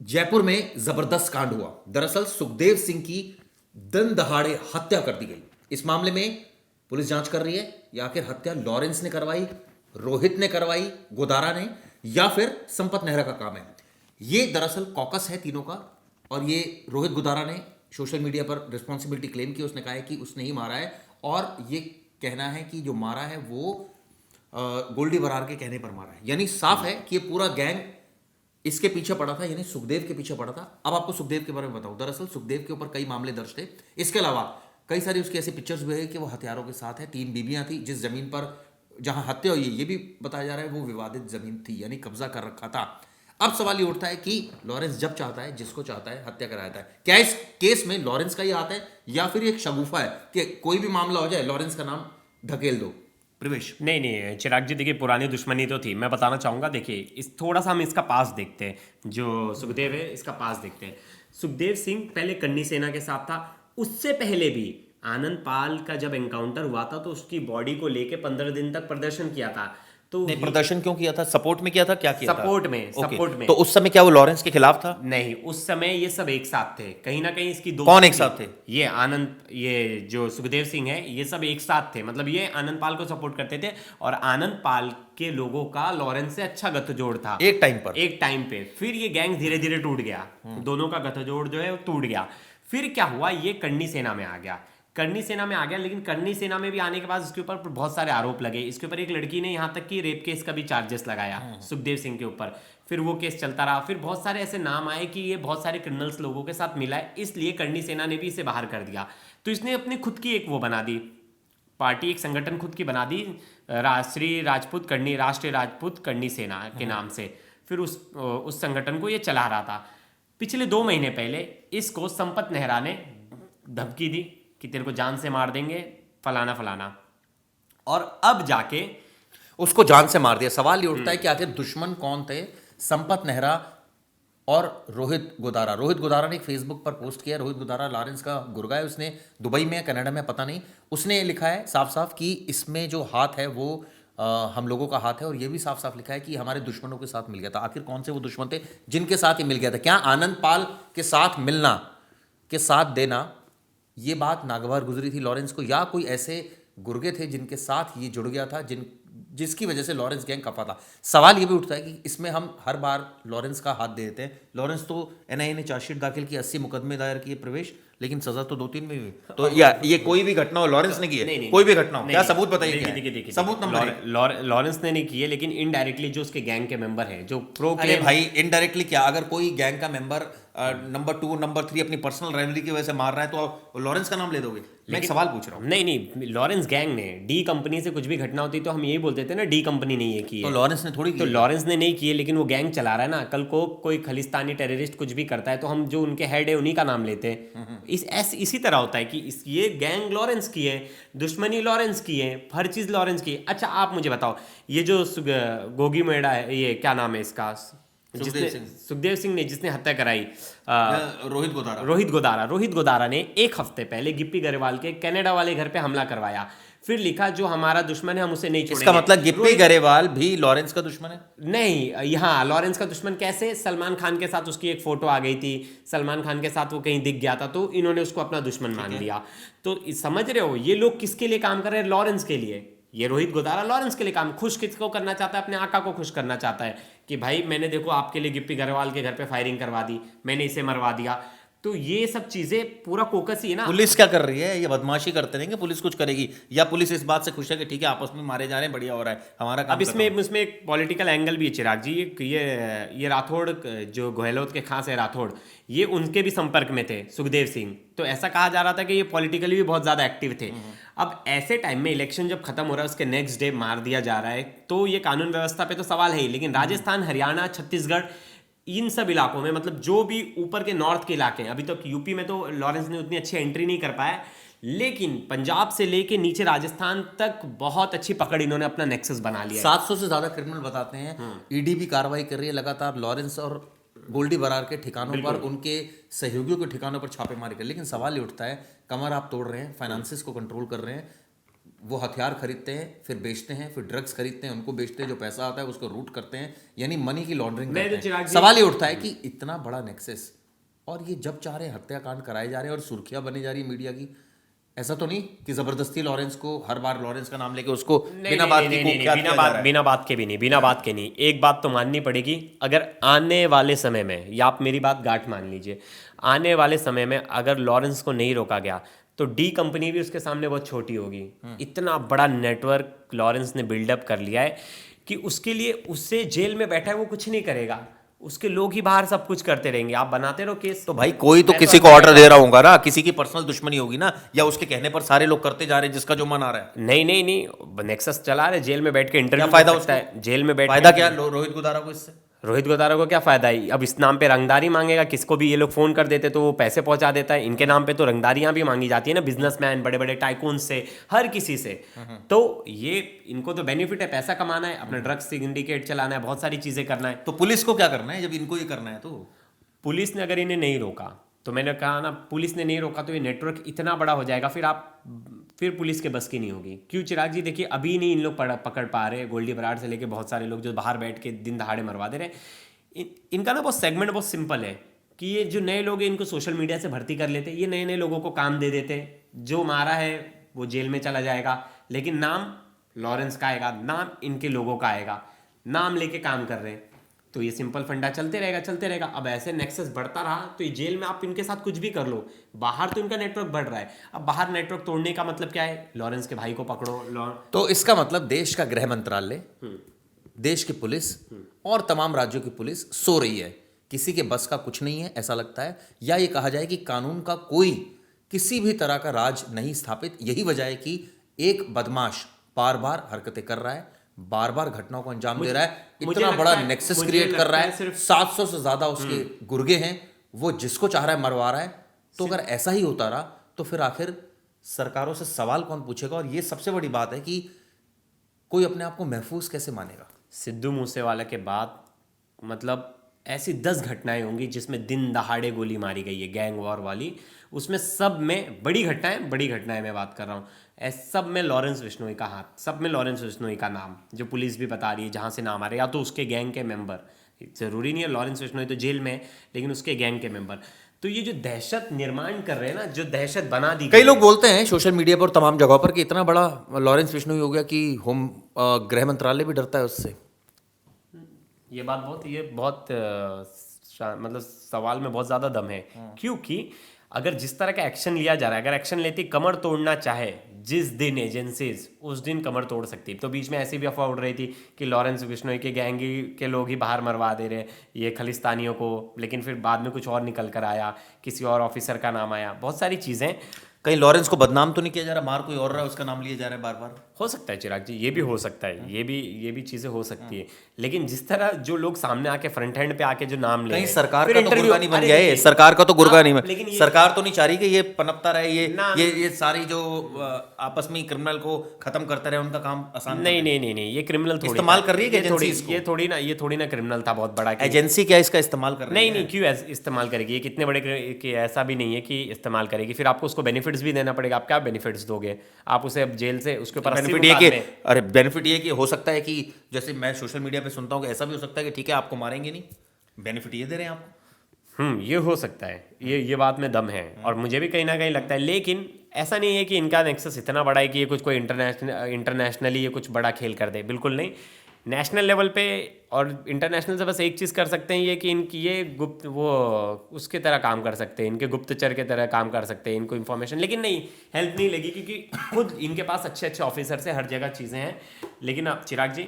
जयपुर में जबरदस्त कांड हुआ। दरअसल सुखदेव सिंह की दिन दहाड़े हत्या कर दी गई। इस मामले में पुलिस जांच कर रही है या आखिर हत्या लॉरेंस ने करवाई, रोहित ने करवाई, गोदारा ने, या फिर संपत नेहरा का काम है। ये दरअसल कॉकस है तीनों का। और ये रोहित गोदारा ने सोशल मीडिया पर रिस्पॉन्सिबिलिटी क्लेम की। उसने कहा है कि उसने ही मारा है और ये कहना है कि जो मारा है वो गोल्डी बरार के कहने पर मारा है। यानी साफ है कि ये पूरा गैंग इसके पीछे पड़ा था, यानी सुखदेव के पीछे पड़ा था। अब आपको सुखदेव के बारे में बताऊं। दरअसल सुखदेव के ऊपर कई मामले दर्ज थे। इसके अलावा कई सारी उसकी ऐसी पिक्चर्स भी है कि वो हथियारों के साथ है। 3 बीबियां थी। जिस जमीन पर जहां हत्या हुई है ये भी बताया जा रहा है वो विवादित जमीन थी, यानी कब्जा कर रखा था। अब सवाल ये उठता है कि लॉरेंस जब चाहता है, जिसको चाहता है हत्या करा देता है। क्या इस केस में लॉरेंस का ही हाथ है या फिर एक शगुफा है कि कोई भी मामला हो जाए लॉरेंस का नाम ढकेल दो? प्रवेश। नहीं नहीं चिराग जी, देखिए पुरानी दुश्मनी तो थी। मैं बताना चाहूँगा, देखिए इस थोड़ा सा हम इसका पास देखते हैं। जो सुखदेव है इसका पास देखते हैं। सुखदेव सिंह पहले कन्नी सेना के साथ था। उससे पहले भी आनंद पाल का जब एनकाउंटर हुआ था तो उसकी बॉडी को लेके 15 दिन तक प्रदर्शन किया था। तो नहीं, प्रदर्शन क्यों किया था? सपोर्ट में किया था? क्या किया था? सपोर्ट में ओके। सपोर्ट में तो उस समय क्या वो लॉरेंस के खिलाफ था? नहीं, उस समय ये सब एक साथ थे। कहीं ना कहीं इसकी दो कौन एक साथ थे? ये आनंद, ये जो सुखदेव सिंह है, ये सब एक साथ थे। मतलब ये आनंद पाल को सपोर्ट करते थे और आनंद पाल के लोगों का लॉरेंस से अच्छा गठजोड़ था एक टाइम पर। एक टाइम पे। फिर ये गैंग धीरे धीरे टूट गया। दोनों का गठजोड़ जो है वो टूट गया। फिर क्या हुआ, ये करनी सेना में आ गया। करनी सेना में आ गया, लेकिन करनी सेना में भी आने के बाद इसके ऊपर बहुत सारे आरोप लगे। इसके ऊपर एक लड़की ने यहाँ तक कि रेप केस का भी चार्जेस लगाया सुखदेव सिंह के ऊपर। फिर वो केस चलता रहा। फिर बहुत सारे ऐसे नाम आए कि ये बहुत सारे क्रिमिनल्स लोगों के साथ मिला है, इसलिए करनी सेना ने भी इसे बाहर कर दिया। तो इसने अपनी खुद की एक वो बना दी पार्टी, एक संगठन खुद की बना दी, श्री राजपूत करनी, राष्ट्रीय राजपूत करनी सेना के नाम से। फिर उस संगठन को ये चला रहा था। पिछले 2 महीने पहले इसको संपत नेहरा ने धमकी दी कि तेरे को जान से मार देंगे, फलाना फलाना। और अब जाके उसको जान से मार दिया। सवाल ये उठता है कि आखिर दुश्मन कौन थे, संपत नेहरा और रोहित गोदारा? रोहित गोदारा ने एक फेसबुक पर पोस्ट किया। रोहित गोदारा लॉरेंस का गुर्गा है। उसने दुबई में, कनाडा में, पता नहीं, उसने लिखा है साफ साफ कि इसमें जो हाथ है वो हम लोगों का हाथ है। और ये भी साफ साफ लिखा है कि हमारे दुश्मनों के साथ मिल गया था। आखिर कौन से वो दुश्मन थे जिनके साथ ये मिल गया था? क्या आनंद पाल के साथ मिलना, के साथ देना, ये बात नागवार गुजरी थी लॉरेंस को, या कोई ऐसे गुर्गे थे जिनके साथ ये जुड़ गया था, जिसकी वजह से लॉरेंस गैंग खफा था? सवाल ये भी उठता है कि इसमें हम हर बार लॉरेंस का हाथ दे देते हैं। लॉरेंस तो एनआईए ने चार्जशीट दाखिल की, 80 मुकदमे दायर किए प्रवेश, लेकिन सजा तो 2-3 में हुई। तो या ये कोई भी घटना हो लॉरेंस ने की है? नहीं, कोई भी घटना हो, नहीं, क्या सबूत बताइए? देखिए, क्या देखिए, है देखिए, सबूत? नंबर एक। लॉरेंस ने नहीं किए, लेकिन इनडायरेक्टली जो उसके गैंग के मेंबर हैं, जो प्रो अरे भाई, इनडायरेक्टली क्या? अगर कोई गैंग का मेंबर नंबर 2 नंबर 3 अपनी पर्सनल राइवलरी की वजह से मार रहा है तो लॉरेंस का नाम ले दोगे? मैं एक सवाल पूछ रहा हूँ। नहीं नहीं, लॉरेंस गैंग ने डी कंपनी से कुछ भी घटना होती तो हम यही बोलते थे ना, डी कंपनी ने ये की तो है। लॉरेंस ने थोड़ी तो की? लॉरेंस ने नहीं किए, लेकिन वो गैंग चला रहा है ना। कल को कोई खलिस्तानी टेररिस्ट कुछ भी करता है तो हम जो उनके हेड है उन्हीं का नाम लेते हैं। इसी तरह होता है कि ये गैंग लॉरेंस की है, दुश्मनी लॉरेंस की है, हर चीज लॉरेंस की है। अच्छा आप मुझे बताओ, ये जो गोगी मेड़ा है, ये क्या नाम है इसका, सुखदेव सिंह ने जिसने हत्या कराई, रोहित गोदारा ने 1 हफ्ते पहले गिप्पी गरेवाल के कनाडा वाले घर पे हमला करवाया। फिर लिखा जो हमारा दुश्मन है हम उसे नहीं छोड़ेंगे। इसका मतलब गिप्पी गरेवाल भी लॉरेंस का दुश्मन है? नहीं, यहाँ लॉरेंस का दुश्मन कैसे? सलमान खान के साथ उसकी एक फोटो आ गई थी, सलमान खान के साथ वो कहीं दिख गया था तो इन्होंने उसको अपना दुश्मन मान लिया। तो समझ रहे हो ये लोग किसके लिए काम कर रहे हैं? लॉरेंस के लिए। ये रोहित गोदारा लॉरेंस के लिए काम, खुश किसको करना चाहता है? अपने आका को खुश करना चाहता है कि भाई मैंने देखो आपके लिए गिप्पी गरेवाल के घर पे फायरिंग करवा दी, मैंने इसे मरवा दिया। तो ये सब चीजें पूरा कोकस ही है ना। पुलिस क्या कर रही है? ये बदमाशी करते रहेंगे, पुलिस कुछ करेगी? या पुलिस इस बात से खुश है कि ठीक है आपस में मारे जा रहे हैं, बढ़िया हो रहा है, हमारा काम अब इसमें एक पॉलिटिकल एंगल भी है चिराग जी। ये राठौड़, जो गहलोत के खास है राठौड़, ये उनके भी संपर्क में थे सुखदेव सिंह। तो ऐसा कहा जा रहा था कि ये पॉलिटिकली भी बहुत ज्यादा एक्टिव थे। अब ऐसे टाइम में इलेक्शन जब खत्म हो रहा है उसके नेक्स्ट डे मार दिया जा रहा है तो ये कानून व्यवस्था पे तो सवाल है ही। लेकिन राजस्थान, हरियाणा, छत्तीसगढ़, इन सब इलाकों में, मतलब जो भी ऊपर के नॉर्थ के इलाके हैं, अभी तक यूपी में तो लॉरेंस ने उतनी अच्छी एंट्री नहीं कर पाया, लेकिन पंजाब से लेके नीचे राजस्थान तक बहुत अच्छी पकड़ इन्होंने अपना नेक्सस बना लिया है। 700 से ज्यादा क्रिमिनल बताते हैं। ईडी भी कार्रवाई कर रही है लगातार लॉरेंस और गोल्डी बरार के ठिकानों पर, उनके सहयोगियों के ठिकानों पर छापेमारी कर। लेकिन सवाल ये उठता है, कमर आप तोड़ रहे हैं, फाइनेंसिस को कंट्रोल कर रहे हैं, वो हथियार खरीदते हैं, फिर बेचते हैं, फिर ड्रग्स खरीदते हैं, उनको बेचते हैं, जो पैसा आता है उसको रूट करते हैं, यानी मनी की लॉन्ड्रिंग मैं करते तो चिराग हैं। जी- सवाल ये उठता है कि इतना बड़ा नेक्सस, और ये जब चाह रहे हैं हत्याकांड कराए जा रहे हैं और सुर्खियां बनी जा रही है मीडिया की। ऐसा तो नहीं कि जबरदस्ती लॉरेंस को, हर बार लॉरेंस का नाम लेके उसको बिना बात की कुख्यात किया जा रहा है। बिना बात के भी नहीं, बिना बात के नहीं। एक बात तो माननी पड़ेगी, अगर आने वाले समय में, या आप मेरी बात गांठ मान लीजिए, आने वाले समय में अगर लॉरेंस को नहीं रोका गया तो डी कंपनी भी उसके सामने बहुत छोटी होगी। इतना बड़ा नेटवर्क लॉरेंस ने बिल्डअप कर लिया है कि उसके लिए, उससे जेल में बैठा है वो कुछ नहीं करेगा, उसके लोग ही बाहर सब कुछ करते रहेंगे। आप बनाते रहो केस। तो भाई कोई तो मैं किसी को ऑर्डर दे रहा होगा ना, किसी की पर्सनल दुश्मनी होगी ना, या उसके कहने पर सारे लोग करते जा रहे हैं जिसका जो मन आ रहा है। नहीं नहीं नहीं, नेक्सस चला रहे, जेल में बैठ के इंटरव्यू क्या फायदा कर सकता है, जेल में बैठ फायदा क्या रोहित गुदारा को इससे? रोहित गोदारा को क्या फायदा है? अब इस नाम पे रंगदारी मांगेगा, किसको भी ये लोग फोन कर देते तो वो पैसे पहुंचा देता है। इनके नाम पे तो रंगदारियां भी मांगी जाती है ना, बिजनेसमैन, बड़े बड़े टाइकून से, हर किसी से। तो ये इनको तो बेनिफिट है, पैसा कमाना है, अपना ड्रग्स सिंडिकेट चलाना है, बहुत सारी चीजें करना है। तो पुलिस को क्या करना है जब इनको ये करना है? तो पुलिस ने अगर इन्हें नहीं रोका, तो मैंने कहा ना, पुलिस ने नहीं रोका तो ये नेटवर्क इतना बड़ा हो जाएगा, फिर पुलिस के बस की नहीं होगी। क्यों चिराग जी? देखिए, अभी नहीं इन लोग पकड़ पा रहे, गोल्डी बराड़ से लेके बहुत सारे लोग जो बाहर बैठ के दिन दहाड़े मरवा दे रहे हैं। इनका ना बहुत सेगमेंट बहुत सिंपल है कि ये जो नए लोग हैं इनको सोशल मीडिया से भर्ती कर लेते, ये नए नए लोगों को काम दे देते, जो मारा है वो जेल में चला जाएगा, लेकिन नाम लॉरेंस का आएगा, नाम इनके लोगों का आएगा, नाम लेके काम कर रहे हैं। तो ये सिंपल फंडा चलते रहेगा चलते रहेगा। अब ऐसे नेक्सस बढ़ता रहा तो ये जेल में आप इनके साथ कुछ भी कर लो, बाहर तो इनका नेटवर्क बढ़ रहा है। अब बाहर नेटवर्क तोड़ने का मतलब क्या है? लॉरेंस के भाई को पकड़ो। तो इसका मतलब देश का गृह मंत्रालय, देश की पुलिस और तमाम राज्यों की पुलिस सो रही है, किसी के बस का कुछ नहीं है ऐसा लगता है, या ये कहा जाए कि कानून का कोई किसी भी तरह का राज नहीं स्थापित। यही वजह है कि एक बदमाश बार बार हरकतें कर रहा है, बार बार घटनाओं को अंजाम दे रहा है, इतना बड़ा नेक्सस क्रिएट कर रहा है, 700 से ज्यादा उसके गुर्गे हैं, वो जिसको चाह रहा है मरवा रहा है। तो अगर ऐसा ही होता रहा तो फिर आखिर सरकारों से सवाल कौन पूछेगा? और ये सबसे बड़ी बात है कि कोई अपने आप को महफूज कैसे मानेगा? सिद्धू मूसेवाला के बाद मतलब ऐसी 10 घटनाएं होंगी जिसमें दिन दहाड़े गोली मारी गई है, गैंग वॉर वाली। उसमें सब में बड़ी घटनाएं मैं बात कर रहा हूँ, सब में लॉरेंस बिश्नोई का हाथ, सब में लॉरेंस बिश्नोई का नाम, जो पुलिस भी बता रही है जहाँ से नाम आ रहे, या तो उसके गैंग के मेंबर, जरूरी नहीं है लॉरेंस बिश्नोई तो जेल में है, लेकिन उसके गैंग के मेंबर। तो ये जो दहशत निर्माण कर रहे हैं ना, जो दहशत बना दी, कई लोग बोलते हैं सोशल मीडिया पर तमाम जगहों पर कि इतना बड़ा लॉरेंस बिश्नोई हो गया कि होम गृह मंत्रालय भी डरता है उससे। ये बहुत मतलब सवाल में बहुत ज़्यादा दम है, क्योंकि अगर जिस तरह का एक्शन लिया जा रहा है, अगर एक्शन लेती कमर तोड़ना चाहे जिस दिन एजेंसीज, उस दिन कमर तोड़ सकती। तो बीच में ऐसी भी अफवाह उड़ रही थी कि लॉरेंस बिश्नोई के गैंगी के लोग ही बाहर मरवा दे रहे ये खलिस्तानियों को, लेकिन फिर बाद में कुछ और निकल कर आया, किसी और ऑफिसर का नाम आया, बहुत सारी चीज़ें। कहीं लॉरेंस को बदनाम तो नहीं किया जा रहा, बाहर कोई और रहा है उसका नाम लिया जा रहा है बार बार? हो सकता है चिराग जी, ये भी हो सकता है, ये भी चीजें हो सकती है, लेकिन जिस तरह जो लोग सामने आके फ्रंट हैंड पे आके जो नाम ले, कहीं सरकार का तो गुर्गा नहीं बन गया है, सरकार का तो गुर्गा नहीं बन, लेकिन सरकार तो नहीं चाह रही कि ये पनपता रहे, ये सारी जो आपस में क्रिमिनल को खत्म करते रहे, उनका काम आसान नहीं, ये क्रिमिनल थोड़ी इस्तेमाल कर रही है एजेंसी इसको। ये थोड़ी ना क्रिमिनल था बहुत बड़ा। एजेंसी क्या इसका इस्तेमाल कर रही है? नहीं, क्यों इस्तेमाल करेगी? ये कितने बड़े कि ऐसा भी नहीं है कि इस्तेमाल करेगी, फिर आपको उसको बेनिफिट्स भी देना पड़ेगा। आप क्या बेनिफिट्स दोगे? आप उसे अब जेल से उसके ऊपर बेनिफिट ये कि हो सकता है कि जैसे मैं सोशल मीडिया पे सुनता हूँ कि ऐसा भी हो सकता है कि ठीक है आपको मारेंगे नहीं, बेनिफिट ये दे रहे हैं आपको। ये हो सकता है, ये बात में दम है, और मुझे भी कहीं ना कहीं लगता है। लेकिन ऐसा नहीं है कि इनका नेक्सस इतना बड़ा है कि ये कुछ कोई इंटरनेशनली ये कुछ बड़ा खेल कर दे, बिल्कुल नहीं। नेशनल लेवल पे और इंटरनेशनल से बस एक चीज़ कर सकते हैं, ये कि इनकी ये गुप्त वो उसके तरह काम कर सकते हैं, इनके गुप्तचर के तरह काम कर सकते हैं, इनको इन्फॉर्मेशन, लेकिन नहीं, हेल्प नहीं लगी, क्योंकि खुद इनके पास अच्छे ऑफिसर से हर जगह चीज़ें हैं। लेकिन अब चिराग जी,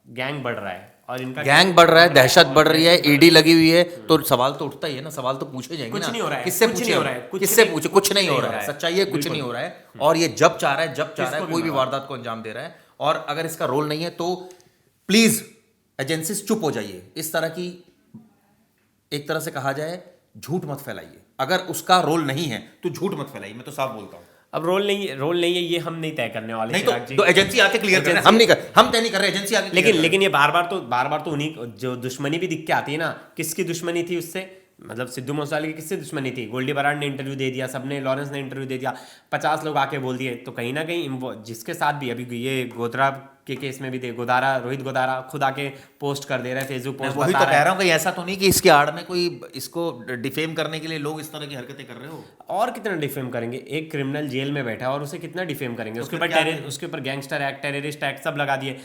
गैंग बढ़ रहा है और इनका गैंग बढ़ रहा है, दहशत बढ़ रही है, ईडी लगी हुई है, तो सवाल तो उठता ही है ना, सवाल तो पूछे जाएंगे। कुछ नहीं हो रहा है, किससे पूछे? कुछ नहीं हो रहा है, सच्चाई है, कुछ नहीं हो रहा है। और ये जब चाह रहा है कोई भी वारदात को अंजाम दे रहा है, और अगर इसका रोल नहीं है तो प्लीज एजेंसीज चुप हो जाइए। इस तरह की, एक तरह से कहा जाए, झूठ मत फैलाइए। अगर उसका रोल नहीं है तो झूठ मत फैलाइए, मैं तो साफ बोलता हूँ। अब रोल नहीं है, ये हम नहीं तय करने वाले। नहीं तो एजेंसी आके क्लियर कर रहे हैं, हम तय नहीं कर रहे, एजेंसी आके। लेकिन ये बार बार तो उन्हीं जो दुश्मनी भी दिख के आती है ना, किसकी दुश्मनी थी उससे? मतलब सिद्धू मूसेवाले की किससे दुश्मनी थी? गोल्डी बराड़ ने इंटरव्यू दे दिया, सबने, लॉरेंस ने इंटरव्यू दे दिया, 50 लोग आके बोल दिए, तो कहीं ना कहीं जिसके साथ भी अभी ये गोधरा के केस में भी दे, गोदारा, रोहित गोदारा खुद आके पोस्ट कर दे रहा है, फेसबुक पोस्ट वही बता तो रहा कह है। रहा हूँ कि ऐसा तो नहीं कि इसके आड़ में कोई इसको डिफेम करने के लिए लोग इस तरह की हरकतें कर रहे हो। और कितना डिफेम करेंगे? एक क्रिमिनल जेल में बैठा है और उसे कितना डिफेम करेंगे? उसके ऊपर उसके ऊपर गैंगस्टर एक्ट, टेररिस्ट एक्ट सब लगा दिए।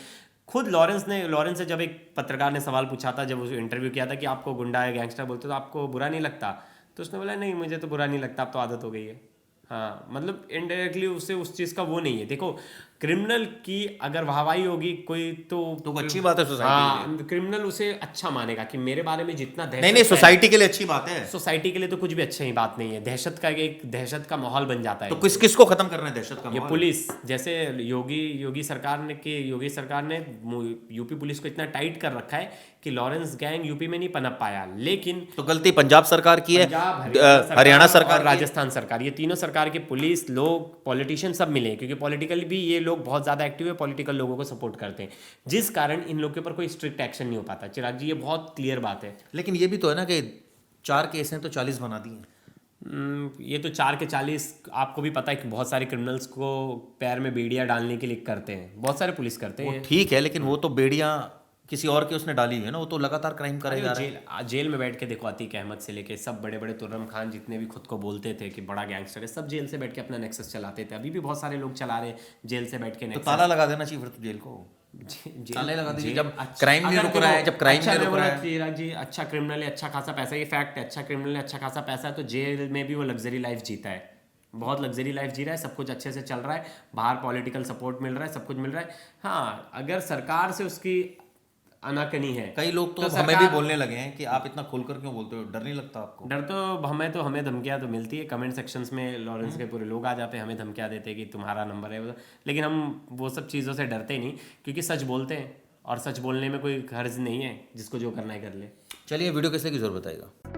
खुद लॉरेंस से जब एक पत्रकार ने सवाल पूछा था, जब उसे इंटरव्यू किया था कि आपको गुंडा या गैंगस्टर बोलते तो आपको बुरा नहीं लगता, तो उसने बोला नहीं मुझे तो बुरा नहीं लगता, अब तो आदत हो गई है। हाँ, मतलब इनडायरेक्टली उससे उस चीज़ का वो नहीं है। देखो, क्रिमिनल की अगर वाहवाही होगी कोई तो अच्छी बात है सोसाइटी के लिए। हाँ, क्रिमिनल उसे अच्छा मानेगा कि मेरे बारे में जितना दहशत नहीं, सोसाइटी के लिए अच्छी बात है। सोसाइटी के लिए तो कुछ भी अच्छी ही बात नहीं है। दहशत का माहौल बन जाता है। तो किसको खत्म करना है दहशत का ये माहौल? पुलिस, जैसे योगी सरकार ने यूपी पुलिस को इतना टाइट कर रखा है कि लॉरेंस गैंग यूपी में नहीं पनप पाया, लेकिन तो गलती पंजाब सरकार की है, पंजाब, हरियाणा सरकार और राजस्थान सरकार, ये तीनों सरकार के पुलिस लोग, पॉलिटिशियन सब मिले, क्योंकि पॉलिटिकल भी ये लोग बहुत ज़्यादा एक्टिव है, पॉलिटिकल लोगों को सपोर्ट करते हैं, जिस कारण इन लोग के ऊपर कोई स्ट्रिक्ट एक्शन नहीं हो पाता। चिराग जी, ये बहुत क्लियर बात है। लेकिन ये भी तो है ना कि 4 केस हैं तो 40 बना दिए। ये तो 4 के 40, आपको भी पता है कि बहुत सारे क्रिमिनल्स को पैर में बेड़ियां डालने के लिए करते हैं, बहुत सारे पुलिस करते हैं। ठीक है, लेकिन वो तो बेड़ियां किसी और के उसने डाली हुई है ना, वो तो लगातार क्राइम करे जा रहा है। जेल में बैठ के देखो, अतीक अहमद से लेके सब बड़े बड़े, तुर्रम खान, जितने भी खुद को बोलते थे कि बड़ा गैंगस्टर है, सब जेल से बैठ के अपना नेक्सस चलाते थे। अभी भी बहुत सारे लोग चला रहे जेल से बैठ के तो नेक्सस। ताला लगा देना चाहिए फिर तो जेल को। ताले लगा दीजिए जब क्राइम नहीं अगर रुक रहा है, जब क्राइम नहीं रुक रहा है। चिराग जी, अच्छा क्रिमिनल है, अच्छा खासा पैसा, ये फैक्ट है, अच्छा क्रिमिनल है, अच्छा खासा पैसा है, तो जेल में भी वो लग्जरी लाइफ जीता है, बहुत लग्जरी लाइफ जी रहा है, सब कुछ अच्छे से चल रहा है, बाहर पॉलिटिकल सपोर्ट मिल रहा है, सब कुछ मिल रहा है। हाँ, अगर सरकार से उसकी अनाकनी है। कई लोग तो हमें भी बोलने लगे हैं कि आप इतना खुलकर क्यों बोलते हो, डर नहीं लगता आपको? डर तो हमें धमकियाँ तो मिलती है, कमेंट सेक्शंस में लॉरेंस के पूरे लोग आ जाते हैं, हमें धमकियाँ देते हैं कि तुम्हारा नंबर है, लेकिन हम वो सब चीज़ों से डरते नहीं, क्योंकि सच बोलते हैं और सच बोलने में कोई हर्ज नहीं है, जिसको जो करना है कर ले। चलिए, वीडियो कैसे की जरूरत बताएगा।